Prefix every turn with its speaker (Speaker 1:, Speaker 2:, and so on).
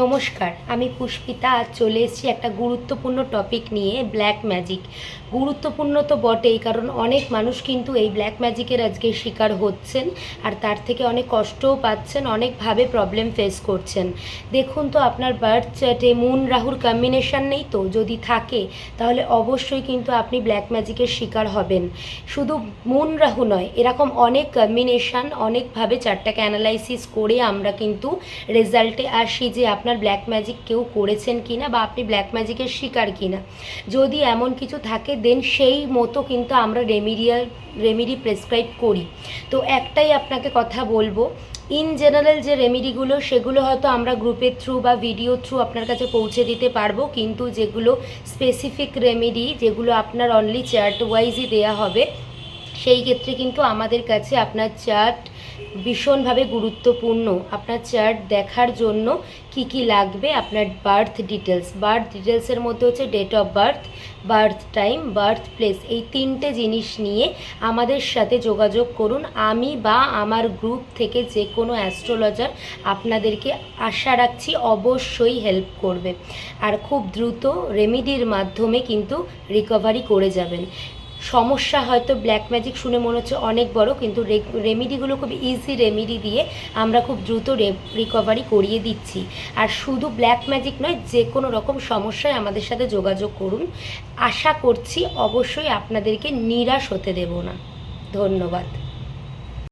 Speaker 1: নমস্কার, আমি পুষ্পিতা। আজ চলে এসেছি একটা গুরুত্বপূর্ণ টপিক নিয়ে, ব্ল্যাক ম্যাজিক। গুরুত্বপূর্ণ তো বটেই, কারণ অনেক মানুষ কিন্তু এই ব্ল্যাক ম্যাজিকের আজকে শিকার হচ্ছেন, আর তার থেকে অনেক কষ্টও পাচ্ছেন, অনেকভাবে প্রবলেম ফেস করছেন। দেখুন তো, আপনার বার্থ চার্টে মুন রাহুর কম্বিনেশন নেই তো? যদি থাকে তাহলে অবশ্যই কিন্তু আপনি ব্ল্যাক ম্যাজিকের শিকার হবেন। শুধু মুন রাহু নয়, এরকম অনেক কম্বিনেশন, অনেকভাবে চারটাকে অ্যানালাইসিস করে আমরা কিন্তু রেজাল্টে আসি যে আপনার ব্ল্যাক ম্যাজিক কেউ করেছেন কি না, বা আপনি ব্ল্যাক ম্যাজিকের শিকার কি না। যদি এমন কিছু থাকে দেন সেই মতো কিন্তু আমরা রেমিডি প্রেসক্রাইব করি। তো একটাই আপনাকে কথা বলবো, ইন জেনারেল যে রেমিডিগুলো সেগুলো হয়তো আমরা গ্রুপের থ্রু বা ভিডিও থ্রু আপনার কাছে পৌঁছে দিতে পারবো, কিন্তু যেগুলো স্পেসিফিক রেমিডি, যেগুলো আপনার অনলি চার্ট ওয়াইজই দেওয়া হবে, সেই ক্ষেত্রে কিন্তু আমাদের কাছে আপনার চার্ট ভীষণভাবে গুরুত্বপূর্ণ। আপনার চার্ট দেখার জন্য কি কি লাগবে, আপনার বার্থ ডিটেলসের মধ্যে হচ্ছে date of birth, birth time, birth place, এই তিনটে জিনিস নিয়ে আমাদের সাথে যোগাযোগ করুন। আমি বা আমার গ্রুপ থেকে যে কোনো অ্যাস্ট্রোলজার আপনাদেরকে আশা রাখছি অবশ্যই হেল্প করবে, আর খুব দ্রুত রেমিডির মাধ্যমে কিন্তু রিকভারি করে যাবেন। সমস্যা হয়তো ব্ল্যাক ম্যাজিক শুনে মনে হচ্ছে অনেক বড়, কিন্তু রেমিডিগুলো খুব ইজি রেমিডি দিয়ে আমরা খুব দ্রুত রিকভারি করিয়ে দিচ্ছি। আর শুধু ব্ল্যাক ম্যাজিক নয়, যে কোনো রকম সমস্যায় আমাদের সাথে যোগাযোগ করুন। আশা করছি অবশ্যই আপনাদেরকে নিরাশ হতে দেব না। ধন্যবাদ।